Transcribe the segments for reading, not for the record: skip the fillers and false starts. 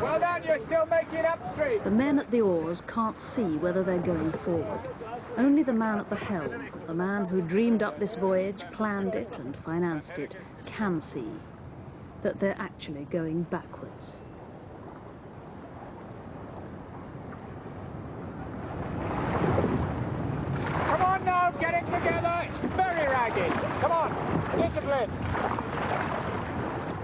Well done, you're still making it upstream. The men at the oars can't see whether they're going forward. Only the man at the helm, the man who dreamed up this voyage, planned it and financed it, can see that they're actually going backwards. Come on now, get it together. It's very ragged. Come on, discipline.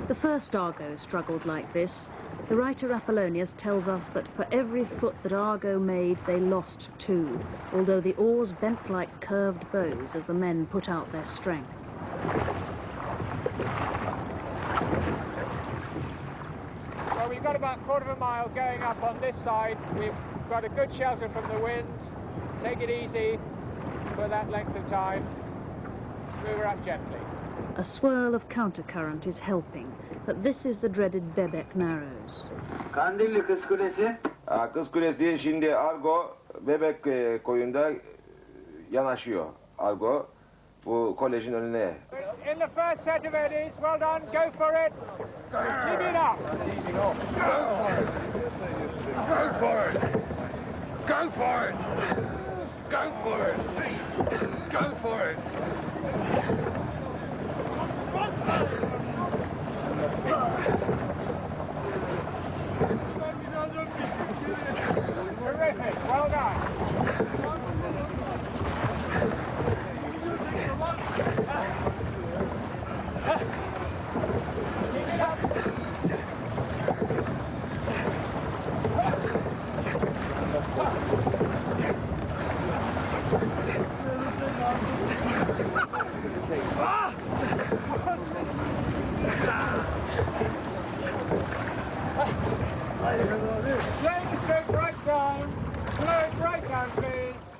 The first Argo struggled like this. The writer Apollonius tells us that for every foot that Argo made, they lost 2, although the oars bent like curved bows as the men put out their strength. Well, we've got about a quarter of a mile going up on this side. We've got a good shelter from the wind. Take it easy for that length of time. Move her up gently. A swirl of countercurrent is helping, but this is the dreaded Bebek Narrows. Kandilli Kız Kulesi. Kız Kulesi şimdi Argo Bebek koyunda yanaşıyor. Argo bu kolejin önüne. In the first set of eddies, well done, go for it. Keep it up. Go for it. Go for it. Go for it. Go for it. Terrific, well done. Keep it up.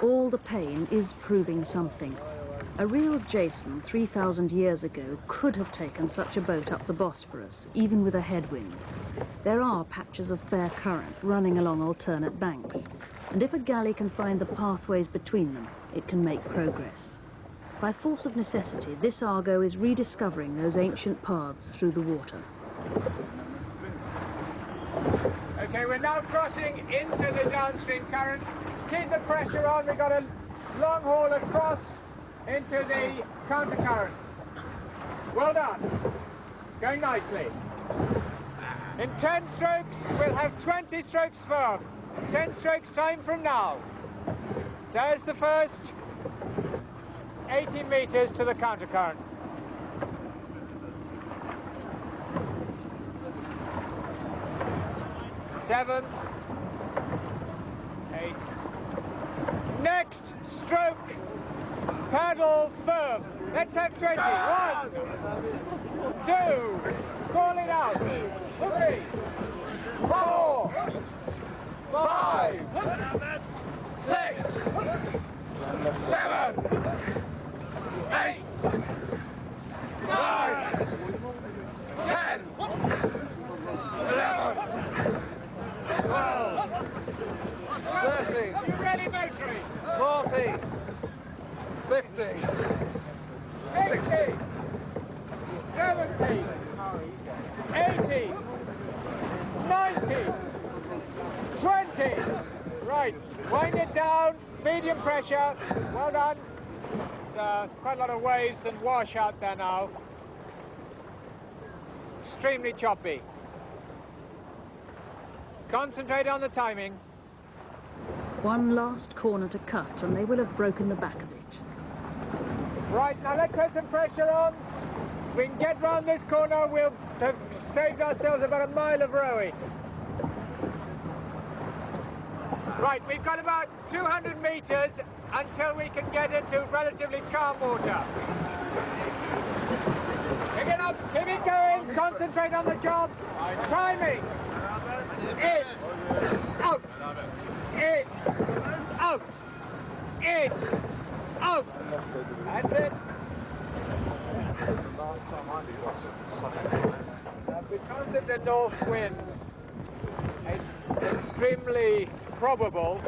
All the pain is proving something. A real Jason 3,000 years ago could have taken such a boat up the Bosphorus, even with a headwind. There are patches of fair current running along alternate banks, and if a galley can find the pathways between them, it can make progress. By force of necessity, this Argo is rediscovering those ancient paths through the water. Okay, we're now crossing into the downstream current. Keep the pressure on. We've got a long haul across into the counter current. Well done. Going nicely. In 10 strokes, we'll have 20 strokes firm. 10 strokes time from now. There's the first 80 meters to the counter current. Seventh, 8th. Next stroke, paddle firm. Let's have 20. 1, 2, call it out. 3, 4, 5, 6, 7, 8, 9, 10, 11, 12, 13. Are you ready, Motory? 14, 15, 16, 17, 18, 19, 20. Right, wind it down, medium pressure. Well done. It's quite a lot of waves and wash out there now. Extremely choppy. Concentrate on the timing. One last corner to cut, and they will have broken the back of it. Right, now let's have some pressure on. If we can get round this corner, we'll have saved ourselves about a mile of rowing. Right, we've got about 200 meters until we can get into relatively calm water. Pick it up, keep it going, concentrate on the job. Timing. In, out, in, out, in, out. That's it. Because of the north wind, it's extremely probable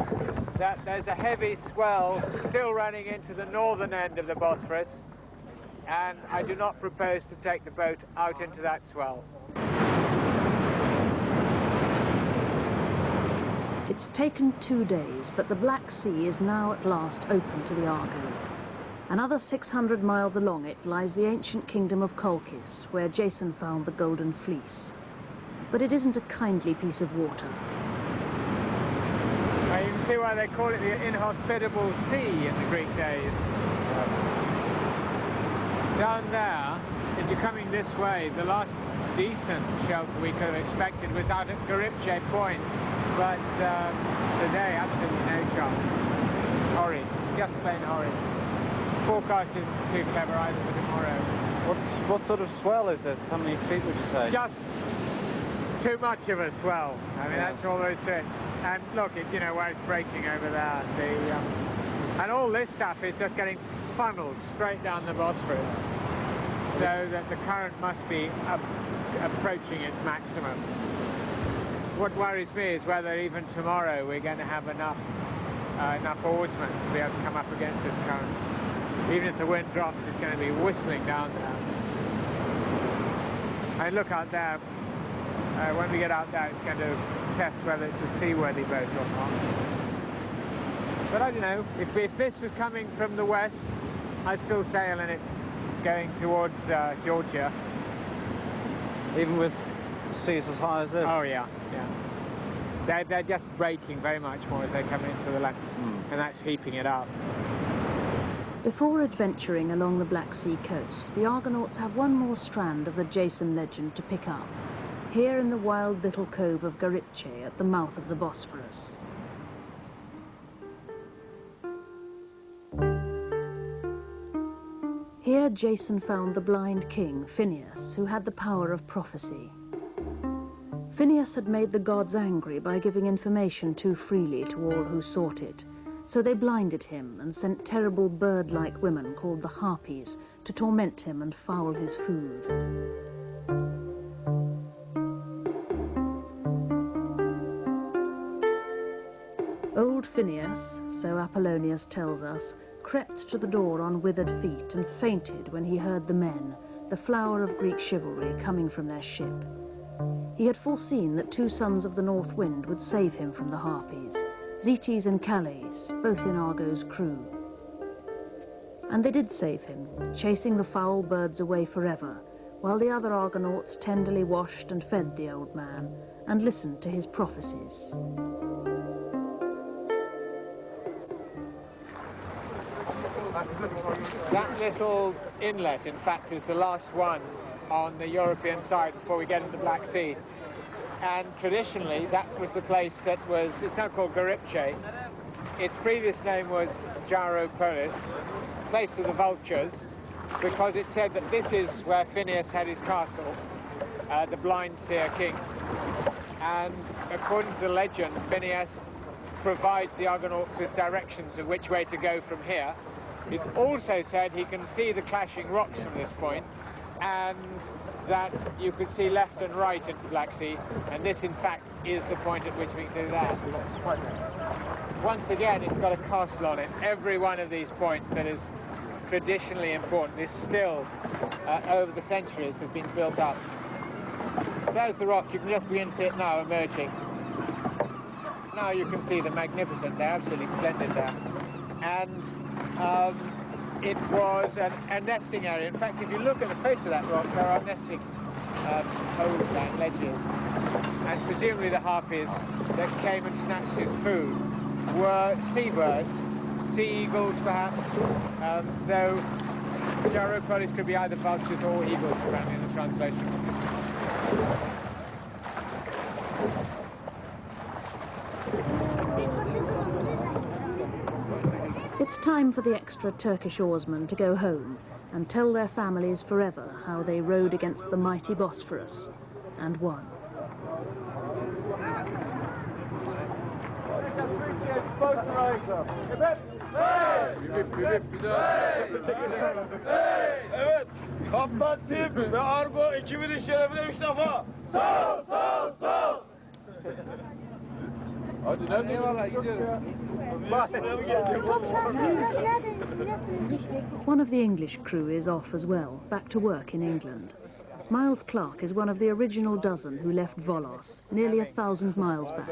that there's a heavy swell still running into the northern end of the Bosphorus, and I do not propose to take the boat out into that swell. It's taken 2 days, but the Black Sea is now at last open to the Argo. Another 600 miles along it lies the ancient kingdom of Colchis, where Jason found the Golden Fleece. But it isn't a kindly piece of water. You can see why they call it the inhospitable sea in the Greek days. Yes. Down there, if you're coming this way, the last decent shelter we could have expected was out at Garipche Point, but today, absolutely no chance. Horrid, just plain horrid. Forecast isn't too clever either for tomorrow. What sort of swell is this? How many feet would you say? Just too much of a swell. I mean, that's all there is to it. And look, you know, where it's breaking over there. And all this stuff is just getting funneled straight down the Bosphorus, so that the current must be approaching its maximum. What worries me is whether even tomorrow we're going to have enough oarsmen to be able to come up against this current. Even if the wind drops, it's going to be whistling down there. And look out there. When we get out there, it's going to test whether it's a seaworthy boat or not. But I don't know. If this was coming from the west, I'd still sail in it, going towards Georgia. Even with seas as high as this? Oh yeah, yeah. They're just breaking very much more as they come into the land, and that's heaping it up. Before adventuring along the Black Sea coast, the Argonauts have one more strand of the Jason legend to pick up, here in the wild little cove of Garipche at the mouth of the Bosphorus. Here Jason found the blind king, Phineus, who had the power of prophecy. Phineus had made the gods angry by giving information too freely to all who sought it, so they blinded him and sent terrible bird-like women called the Harpies to torment him and foul his food. Old Phineus, so Apollonius tells us, crept to the door on withered feet and fainted when he heard the men, the flower of Greek chivalry, coming from their ship. He had foreseen that 2 sons of the North Wind would save him from the Harpies, Zetes and Calais, both in Argo's crew. And they did save him, chasing the foul birds away forever, while the other Argonauts tenderly washed and fed the old man and listened to his prophecies. That little inlet, in fact, is the last one on the European side before we get into the Black Sea. And traditionally, that was the place that was, it's now called Garipche. Its previous name was Gyropolis, place of the vultures, because it said that this is where Phineus had his castle, the blind seer king. And according to the legend, Phineus provides the Argonauts with directions of which way to go from here. It's also said he can see the clashing rocks from this point, and that you could see left and right into the Black Sea, and this in fact is the point at which we can do that. Once again, it's got a castle on it. Every one of these points that is traditionally important is still, over the centuries, has been built up. There's the rock. You can just begin to see it now emerging. Now you can see the magnificent, they're absolutely splendid there. And it was a nesting area. In fact, if you look at the face of that rock, there are nesting holes and ledges. And presumably the harpies that came and snatched his food were seabirds, sea eagles perhaps, though gyropolis could be either vultures or eagles, apparently, in the translation. It's time for the extra Turkish oarsmen to go home and tell their families forever how they rowed against the mighty Bosphorus and won. Evet, Kaptan Tim ve Argo ekibinin şerefine 3 defa. Sağ ol, sağ ol, sağ ol. Hadi nerede? Eyvallah gidiyoruz. Bak, buraya mı gelecek? One of the English crew is off as well, back to work in England. Miles Clark is one of the original dozen who left Volos, nearly 1,000 miles back.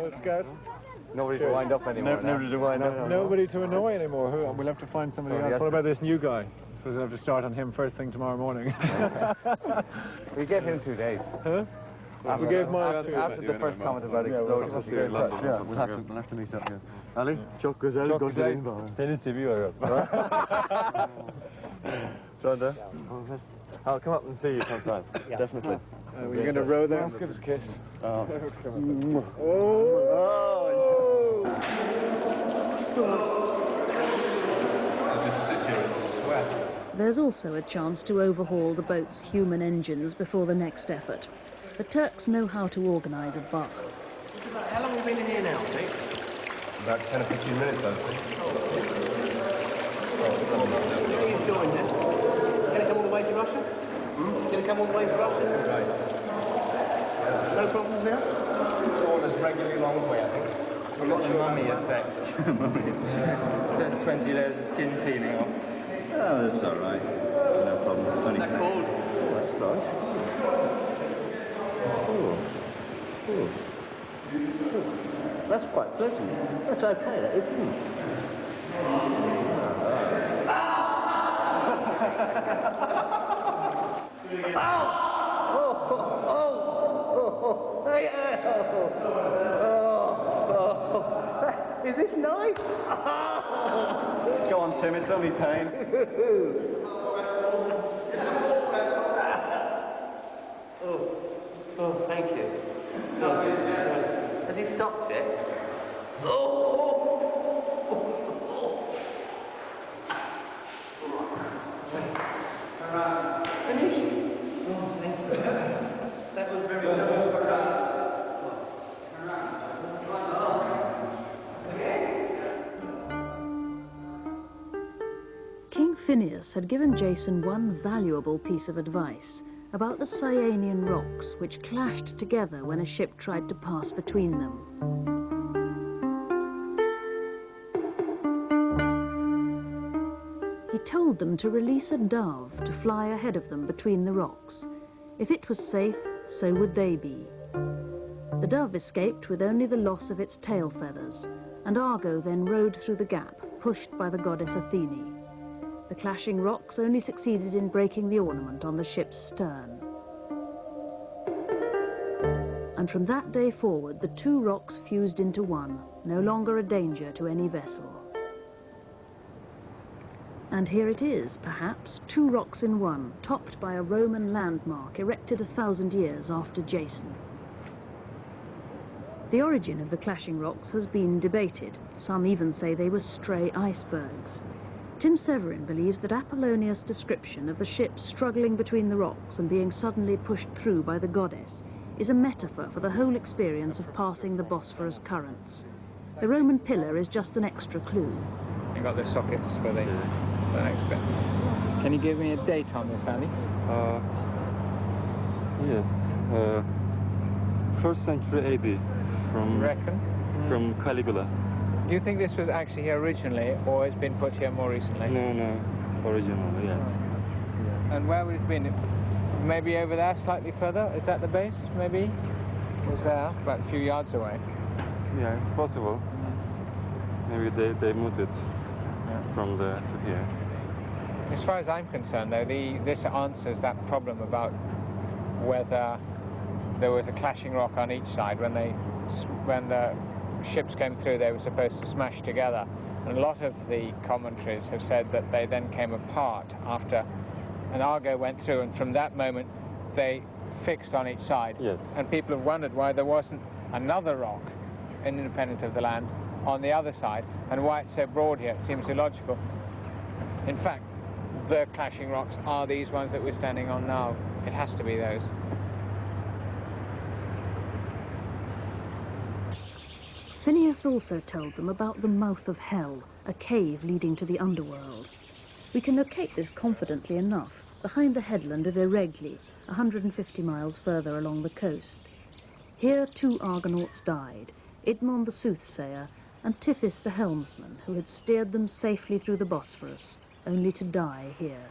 Nobody to wind up anymore. Nobody to wind up. Nobody to annoy anymore. We'll have to find somebody else. What about this new guy? I suppose we'll have to start on him first thing tomorrow morning. We gave him 2 days. Huh? We gave Miles 2 days. After the first comment about explosions. Yeah, we'll have to meet up here. Ali, çok güzel gözlerin var. Seni seviyorum. Shonda, I'll come up and see you sometime. Definitely. We're going to row there. Let's give us a kiss. There's also a chance to overhaul the boat's human engines before the next effort. The Turks know how to organise a bath. How long have we been in here now, Pete? About 10 or 15 minutes, I think. What are you doing then? Going to come all the way to Russia? Going to come all the way to Russia? Right. No problems now? It's all as regularly along the way, I think. We've got the mummy effect. There's 20 layers of skin peeling off. Oh, that's all right. No problem. It's only What's that called? That's nice. Oh. That's quite pleasant. That's okay, that is, isn't it? Is this nice? Go on, Tim. It's only pain. Oh, thank you. Has he stopped yet? Finished? That was very good. King Phineas had given Jason one valuable piece of advice about the Cyanian rocks which clashed together when a ship tried to pass between them. He told them to release a dove to fly ahead of them between the rocks. If it was safe, so would they be. The dove escaped with only the loss of its tail feathers, and Argo then rode through the gap, pushed by the goddess Athene. The clashing rocks only succeeded in breaking the ornament on the ship's stern. And from that day forward, the two rocks fused into one, no longer a danger to any vessel. And here it is, perhaps, two rocks in one, topped by a Roman landmark erected 1,000 years after Jason. The origin of the clashing rocks has been debated. Some even say they were stray icebergs. Tim Severin believes that Apollonius' description of the ship struggling between the rocks and being suddenly pushed through by the goddess is a metaphor for the whole experience of passing the Bosphorus currents. The Roman pillar is just an extra clue. You've got the sockets for the next bit. Can you give me a date on this, Ali? Yes. 1st century AD. From Caligula. Do you think this was actually here originally, or has been put here more recently? No. Original, yes. And where would it have been? Maybe over there, slightly further? Is that the base, maybe? It was there, about a few yards away. Yeah, it's possible. Maybe they moved it from there to here. As far as I'm concerned, though, this answers that problem about whether there was a clashing rock on each side. When the ships came through, they were supposed to smash together. And a lot of the commentaries have said that they then came apart after an Argo went through, and from that moment they fixed on each side. Yes. And people have wondered why there wasn't another rock, independent of the land, on the other side, and why it's so broad here. It seems illogical. In fact, the clashing rocks are these ones that we're standing on now. It has to be those. Phineas also told them about the mouth of hell, a cave leading to the underworld. We can locate this confidently enough, behind the headland of Eregli, 150 miles further along the coast. Here 2 Argonauts died, Idmon the soothsayer and Tiphys the helmsman, who had steered them safely through the Bosphorus, only to die here.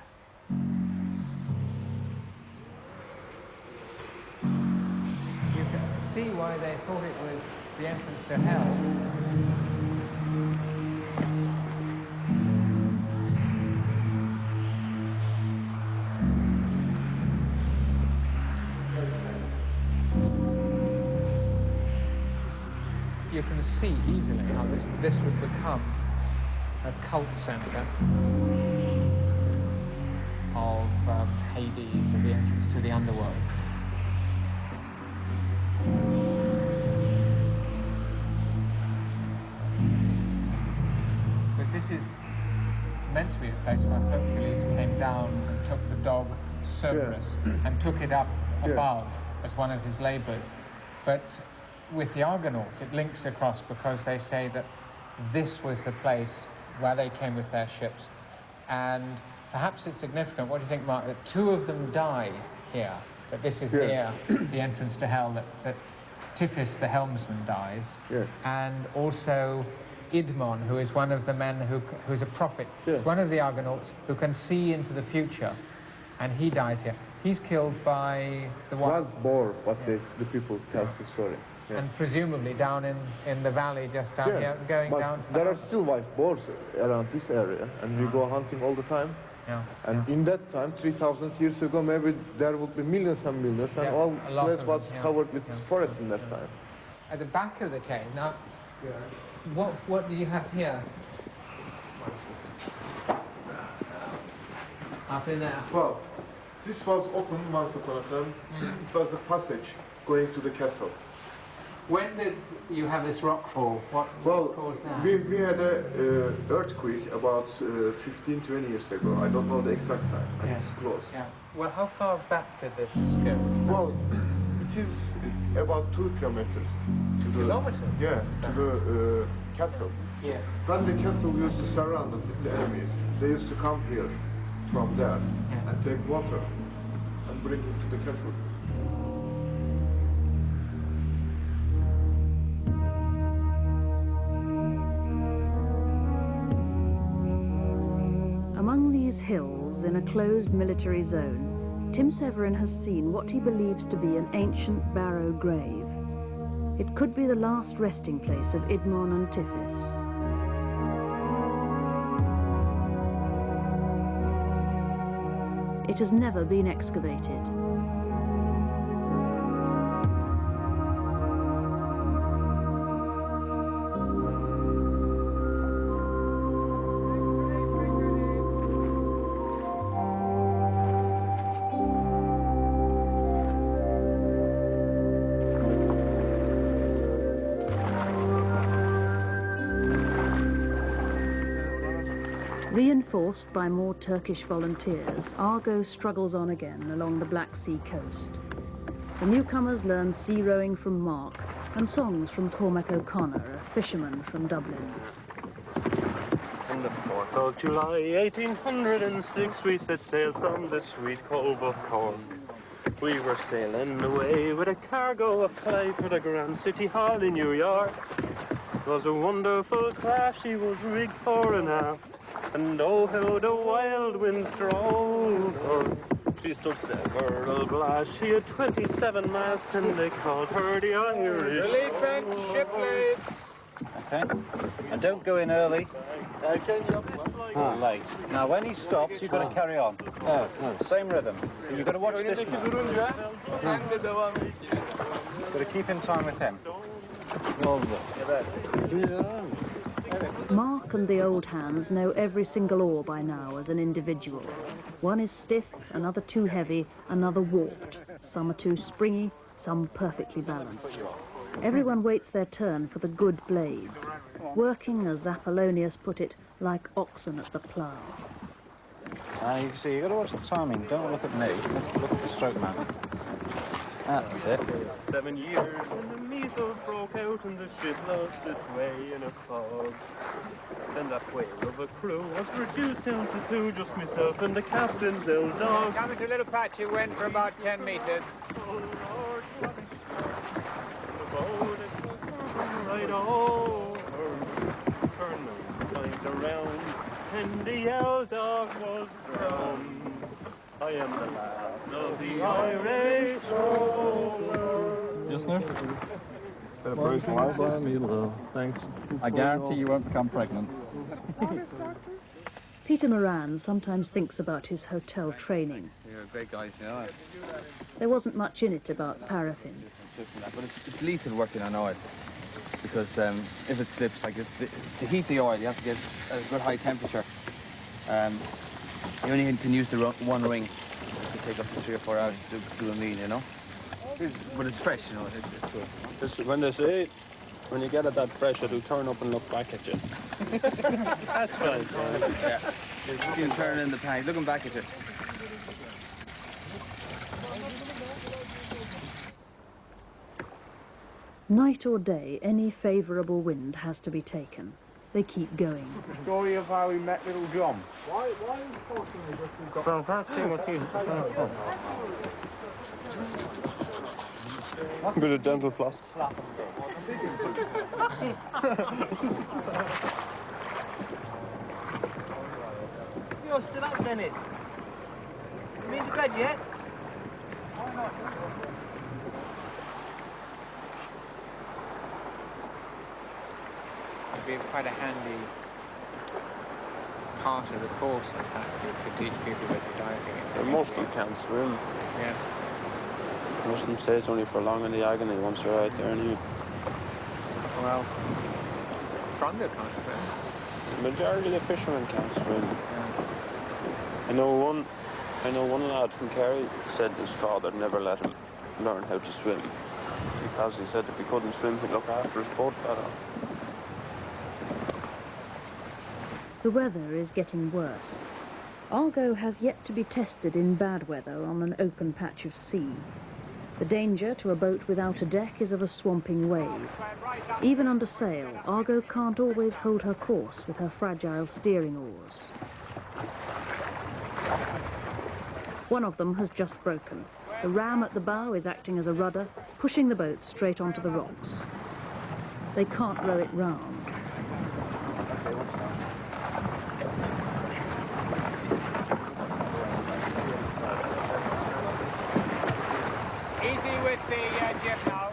You can see why they thought it was the entrance to hell. You can see easily how this would become a cult centre of Hades, of the entrance to the underworld. But this is meant to be the place where Hercules came down and took the dog Cerberus and took it up above as one of his labours. But with the Argonauts, it links across because they say that this was the place where they came with their ships. And perhaps it's significant, what do you think, Mark, that two of them died here, that this is near the entrance to hell, that Tiphys, the helmsman, dies, and also Idmon, who is one of the men who's a prophet, one of the Argonauts who can see into the future, and he dies here. He's killed by the wild boar, what the people tell the story. And presumably down in the valley just down here, going down. There are still wild boars around this area, and we go hunting all the time. And in that time, 3,000 years ago, maybe there would be millions and millions, and all place was covered with forest in that time. At the back of the cave, now, what do you have here? Up in there. Well, this was open once upon a time. It was the passage going to the castle. When did you have this rockfall? What caused that? We had an earthquake about 15, 20 years ago. I don't know the exact time. It's close. Well, how far back did this go? Well, it is about 2 kilometers. 2 kilometers? To the castle. When the castle used to surround it with the enemies, they used to come here from there and take water and bring it to the castle. Among these hills, in a closed military zone, Tim Severin has seen what he believes to be an ancient barrow grave. It could be the last resting place of Idmon and Tiphys. It has never been excavated. Reinforced by more Turkish volunteers, Argo struggles on again along the Black Sea coast. The newcomers learn sea rowing from Mark and songs from Cormac O'Connor, a fisherman from Dublin. On the 4th of July, 1806, we set sail from the sweet cove of Cork. We were sailing away with a cargo of clay for the Grand City Hall in New York. It was a wonderful craft, she was rigged fore and aft. And oh, how the wild winds drove her. She stood several blasts, she had 27 masts, and they called her the Irish. Relief bench, ship leads. Okay, and don't go in early. Or late. Now, when he stops, you've got to carry on. Same rhythm. You've got to watch this man. Got to keep in time with him. Mark and the old hands know every single oar by now as an individual. One is stiff, another too heavy, another warped. Some are too springy, some perfectly balanced. Everyone waits their turn for the good blades, working, as Apollonius put it, like oxen at the plough. You see, you've got to watch the timing. Don't look at me. Look at the stroke man. That's it. 7 years when the measles broke out and the ship lost its way in a fog. Then that whale of a crew was reduced down to 2, just myself and the captain's old dog. Coming to a little patch of wind for about 10 metres. Oh Lord, what a boat, it was right over. Turn those lines around. and the yellow dog was drowned. I am the last of the Irish rollers. Yes, sir? Thanks. I guarantee you won't become pregnant. Peter Moran sometimes thinks about his hotel training. You're a great guy, you know. There wasn't much in it about paraffin. But it's lethal working on oil. Because if it slips, like to heat the oil, you have to get a good high temperature. You only can use the one ring. It can take up to 3 or 4 hours to do a meal, you know. But it's fresh, you know. It's good. Just when they say, when you get it that fresh, it'll turn up and look back at you. That's fine. Yeah. You can turn in the pan, looking back at you. Night or day, any favourable wind has to be taken. They keep going. The story of how we met little John. Why are you talking as if you've got... From practicing what you... A bit of dental floss. You're still up, Dennis. You been to bed yet? It'd be quite a handy part of the course, in fact, to teach people basic diving. Most of them can't swim. Yes. Most of them say it's only for long in the agony once you're out there. And Well, Frondo can't swim. the majority of the fishermen can't swim. Yeah. I know one lad from Kerry said his father never let him learn how to swim because he said if he couldn't swim, he'd look after his boat better. The weather is getting worse. Argo has yet to be tested in bad weather on an open patch of sea. The danger to a boat without a deck is of a swamping wave. Even under sail, Argo can't always hold her course with her fragile steering oars. One of them has just broken. The ram at the bow is acting as a rudder, pushing the boat straight onto the rocks. They can't row it round. Easy with the jib now.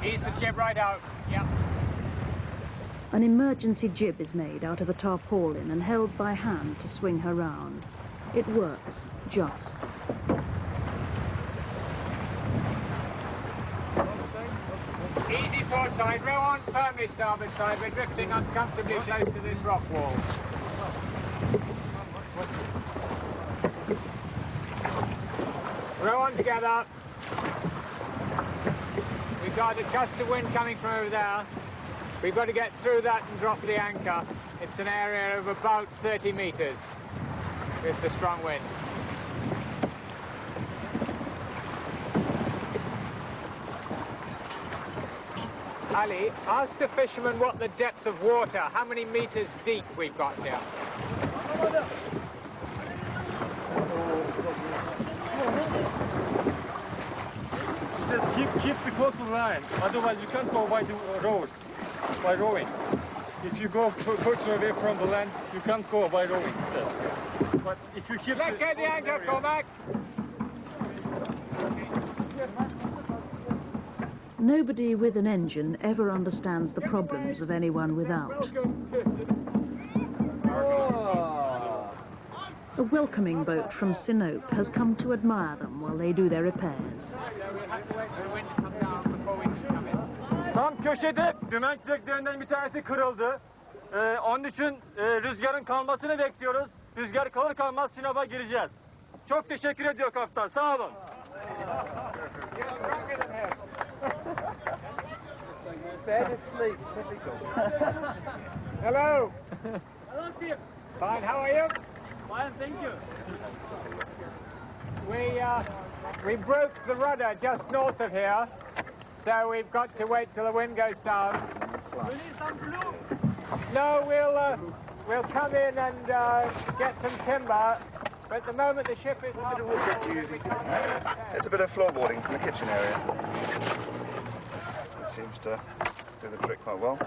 Ease the jib right out. Yep. An emergency jib is made out of a tarpaulin and held by hand to swing her round. It works, just. Easy port side, row on firmly starboard side. We're drifting uncomfortably close to this rock wall. Row on together. We've got a gust of wind coming from over there. We've got to get through that and drop the anchor. It's an area of about 30 metres with the strong wind. Ali, ask the fisherman what the depth of water, how many metres deep we've got here. Just keep the coastal line, otherwise you can't go by the roads, by rowing. If you go further away from the land, you can't go by rowing instead. But if you keep... Let's get the anchor, Cormac! Nobody with an engine ever understands the problems of anyone without. A welcoming boat from Sinope has come to admire them while they do their repairs. Tam köşede dümen direklerinden bir tanesi kırıldı. Onun için rüzgarın kalmasını bekliyoruz. Rüzgar kalır kalmaz Sinop'a gireceğiz. Çok teşekkür ediyor kaptan. Sağ olun. Hello. Hello, Tim. Fine, how are you? Fine, thank you. We broke the rudder just north of here, so we've got to wait till the wind goes down. We need some glue. No, we'll come in and get some timber. But at the moment the ship is half full. It's a bit of floorboarding from the kitchen area. It seems to do the trick quite well.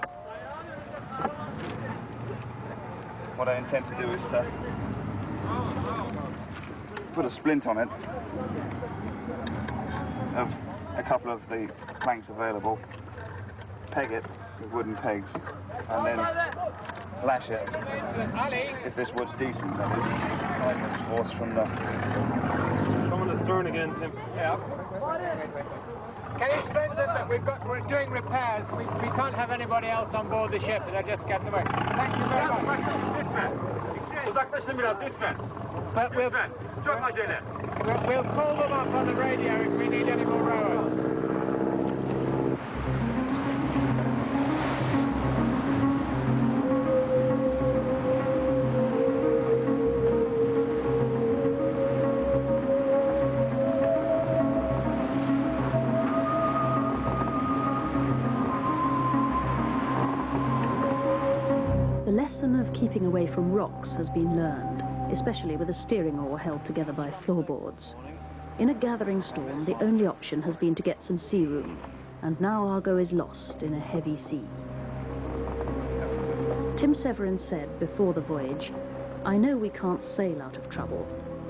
what I intend to do is to put a splint on it of a couple of the planks available, peg it with wooden pegs, and then lash it, if this wood's decent, that is, sideways force from the... Come on the stern again, Tim. Yeah. Can you explain to them that we're doing repairs, we can't have anybody else on board the ship, and they're just getting away. Thank you very much. Uzaklaşın biraz lütfen. But Lütfen. Çok acele. We'll call them up on the radio if we need any more rowers. The lesson of keeping away from rocks has been learned, especially with a steering oar held together by floorboards. In a gathering storm, the only option has been to get some sea room, and now Argo is lost in a heavy sea. Tim Severin said before the voyage, "I know we can't sail out of trouble,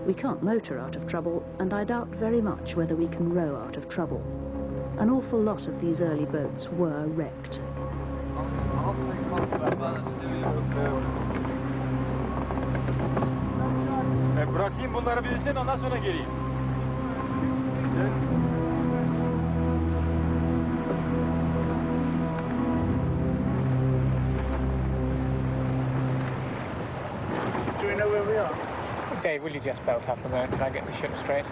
we can't motor out of trouble, and I doubt very much whether we can row out of trouble." An awful lot of these early boats were wrecked. Bırakayım bunları bilsin, ondan sonra geleyim. Do we know where we are? Dave, will you just belt up a minute? Can I get the ship straight?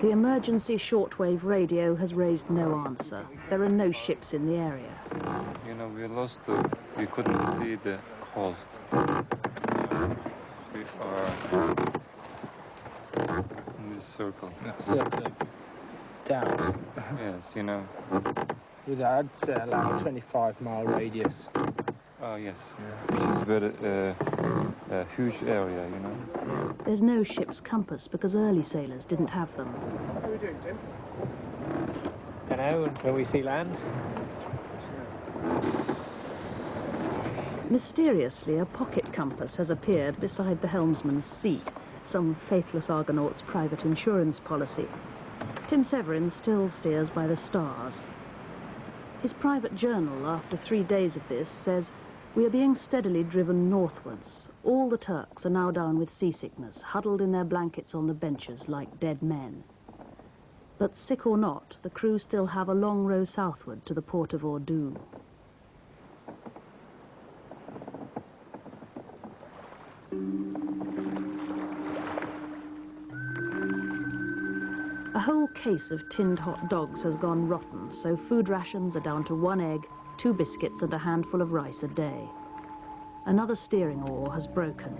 The emergency shortwave radio has raised no answer. There are no ships in the area. You know, we lost, we couldn't see the coast. We are in this circle. Circle down. Yes, you know. With, I'd say, like a 25-mile radius. Oh, yes. Yeah. Which is very a huge area, you know. There's no ship's compass because early sailors didn't have them. How are we doing, Tim? Don't know, until we see land. Mysteriously, a pocket compass has appeared beside the helmsman's seat, some faithless Argonaut's private insurance policy. Tim Severin still steers by the stars. His private journal, after 3 days of this, says, "We are being steadily driven northwards. All the Turks are now down with seasickness, huddled in their blankets on the benches like dead men." But sick or not, the crew still have a long row southward to the port of Ordu. A whole case of tinned hot dogs has gone rotten, so food rations are down to 1 egg, 2 biscuits and a handful of rice a day. Another steering oar has broken.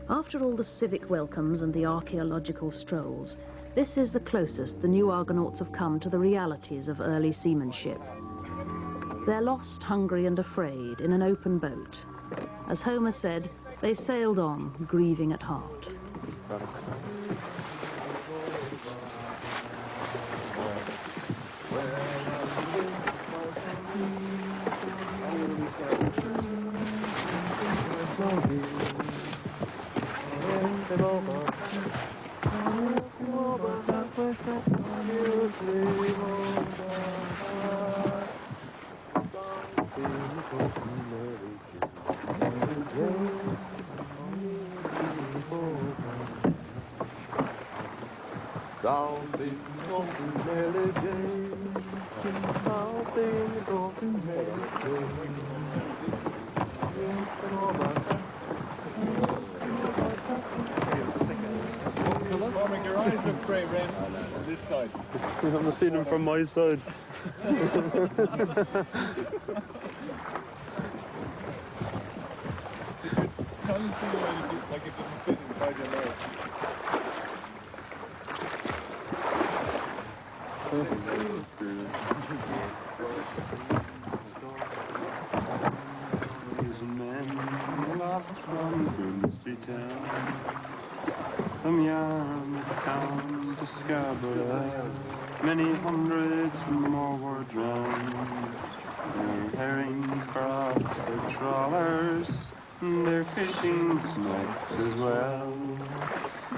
After all the civic welcomes and the archaeological strolls, this is the closest the new Argonauts have come to the realities of early seamanship. They're lost, hungry and afraid in an open boat. As Homer said, they sailed on, grieving at heart. Down the golden Mary Jane, down the golden Mary Jane. Farming, your eyes look grey red on this side. You haven't seen them from my side. Tell them like it didn't fit inside your nose. He's a man lost from Grimsby Town, from Yarmouth town to Scarborough. Many hundreds more were drowned. Their herring crabs, their trawlers, their fishing smacks as well.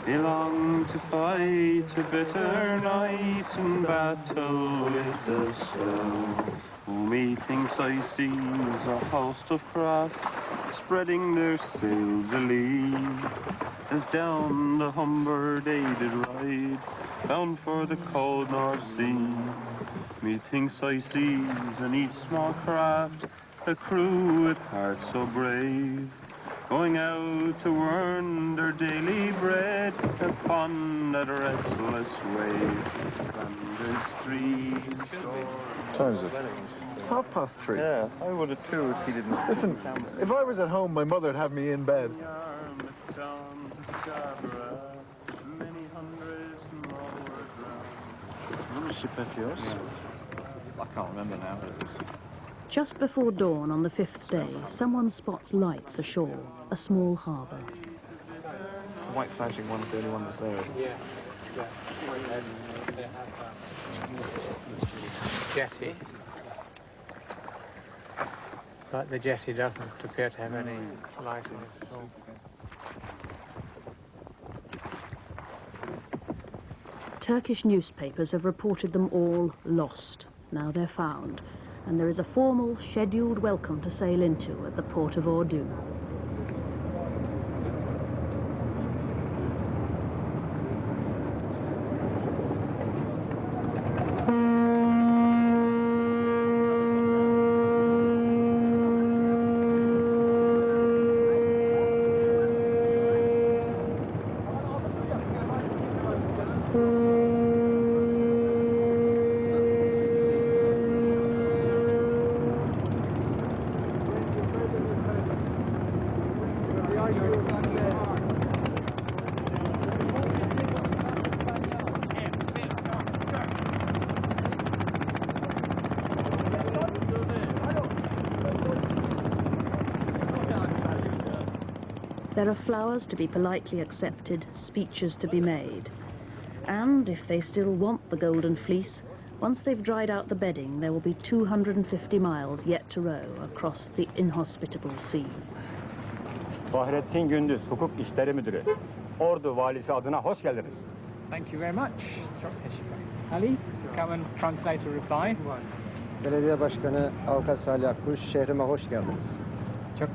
They long to fight a bitter night and battle with the swell. Oh, methinks I sees a host of craft spreading their sails a-lee, as down the Humber they did ride, bound for the cold North Sea. Methinks I sees in each small craft a crew with hearts so brave, going out to earn their daily bread upon that restless wave. Standards 3 swords. Time is it? It's 3:30. Yeah, I would have too if he didn't. Listen, if I was at home, my mother'd have me in bed. I can't remember now. Just before dawn on the 5th day, someone spots lights ashore, a small harbour. The white flashing one's the only one that's there. Yeah. Jetty. But the jetty doesn't appear to have any light in it at all. Turkish newspapers have reported them all lost. Now they're found, and there is a formal, scheduled welcome to sail into at the port of Ordu. There are flowers to be politely accepted, speeches to be made. And if they still want the Golden Fleece, once they've dried out the bedding, there will be 250 miles yet to row across the inhospitable sea. Fahrettin Gündüz, Hukuk İşleri Müdürü. Ordu Valisi adına hoş geldiniz. Thank you very much. Ali, come and translate a reply. Belediye Başkanı Avukat Salih Akkuş, şehrime hoş geldiniz. Çok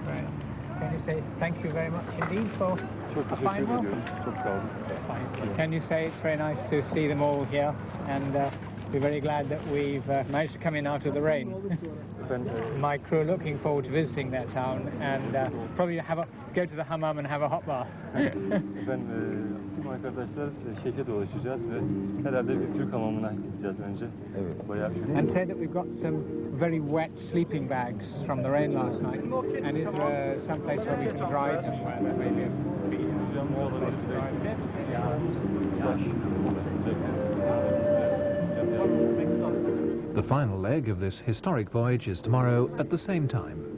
great. Can you say thank you very much indeed for a fine welcome? Can you say it's very nice to see them all here, and we're very glad that we've managed to come in out of the rain. My crew are looking forward to visiting that town and probably go to the hammam and have a hot bath. Tüm arkadaşlar şehre dolaşacağız ve herhalde bir Türk hamamına gideceğiz önce. Evet. Bayağı And say that we've got some very wet sleeping bags from the rain last night. And is there some place where we can dry them, where there may be a place to dry them? The final leg of this historic voyage is tomorrow at the same time.